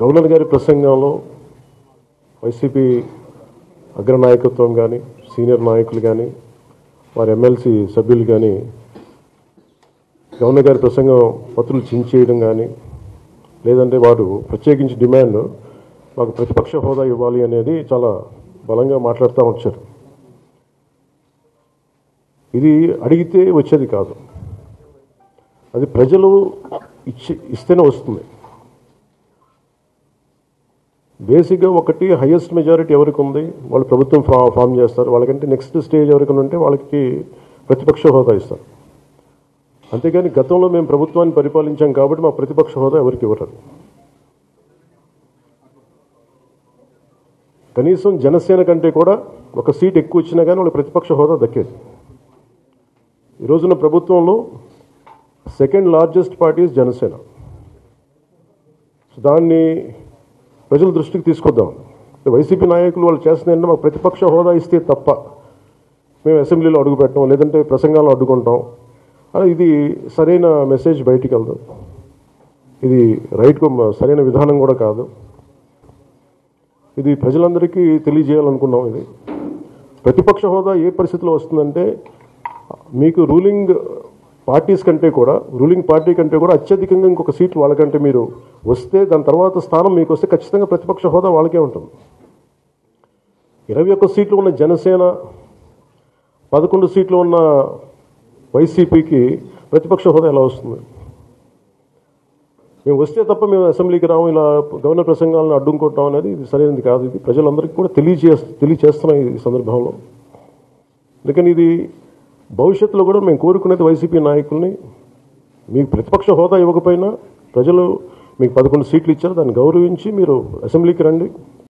Governor గారి ప్రసంగంలో YCP అగ్రనాయకత్వం కానీ సీనియర్ నాయకులు కానీ వారి ఎమ్మెల్సీ సభ్యులు కానీ గవర్నర్ గారి ప్రసంగం పత్రులు చించేయడం కానీ లేదంటే వారు ప్రత్యేకించి డిమాండ్ మాకు ప్రతిపక్ష హోదా ఇవ్వాలి అనేది చాలా బలంగా మాట్లాడుతూ వచ్చారు. ఇది అడిగితే వచ్చేది కాదు, అది ప్రజలు ఇస్తేనే వస్తుంది. బేసిక్గా ఒకటి హైయెస్ట్ మెజారిటీ ఎవరికి ఉంది వాళ్ళు ప్రభుత్వం ఫామ్ చేస్తారు, వాళ్ళకంటే నెక్స్ట్ స్టేజ్ ఎవరికైనా ఉంటే వాళ్ళకి ప్రతిపక్ష హోదా ఇస్తారు. అంతేగాని గతంలో మేము ప్రభుత్వాన్ని పరిపాలించాం కాబట్టి మా ప్రతిపక్ష హోదా ఎవరికి ఇవ్వరు. కనీసం జనసేన కంటే కూడా ఒక సీట్ ఎక్కువ ఇచ్చినా కానీ వాళ్ళకి ప్రతిపక్ష హోదా దక్కేది. ఈ రోజున ప్రభుత్వంలో సెకండ్ లార్జెస్ట్ పార్టీ జనసేన. దాన్ని ప్రజల దృష్టికి తీసుకొద్దాం. వైసీపీ నాయకులు వాళ్ళు చేస్తున్నాయంటే మాకు ప్రతిపక్ష హోదా ఇస్తే తప్ప మేము అసెంబ్లీలో అడుగు పెట్టాం లేదంటే ప్రసంగాల్లో అడ్డుకుంటాం అని ఇది సరైన మెసేజ్ బయటికి వెళ్దాం. ఇది సరైన విధానం కూడా కాదు. ఇది ప్రజలందరికీ తెలియజేయాలనుకున్నాం. ఇది ప్రతిపక్ష హోదా ఏ పరిస్థితిలో వస్తుందంటే మీకు రూలింగ్ పార్టీ కంటే కూడా అత్యధికంగా ఇంకొక సీట్లు వాళ్ళకంటే మీరు వస్తే దాని తర్వాత స్థానం మీకు వస్తే ఖచ్చితంగా ప్రతిపక్ష హోదా వాళ్ళకే ఉంటుంది. 21 సీట్లు ఉన్న జనసేన 11 సీట్లు ఉన్న వైసీపీకి ప్రతిపక్ష హోదా ఎలా వస్తుంది? మేము వస్తే తప్ప మేము అసెంబ్లీకి రాము, ఇలా గవర్నర్ ప్రసంగాలను అడ్డుకుంటాం అనేది ఇది సరైనది కాదు. ఇది ప్రజలందరికీ కూడా తెలియచేస్తున్నాం ఈ సందర్భంలో. అందుకని ఇది భవిష్యత్తులో కూడా మేము కోరుకునేది వైసీపీ నాయకుల్ని, మీకు ప్రతిపక్ష హోదా ఇవ్వకపోయినా ప్రజలు మీకు 11 సీట్లు ఇచ్చారు, దాన్ని గౌరవించి మీరు అసెంబ్లీకి రండి.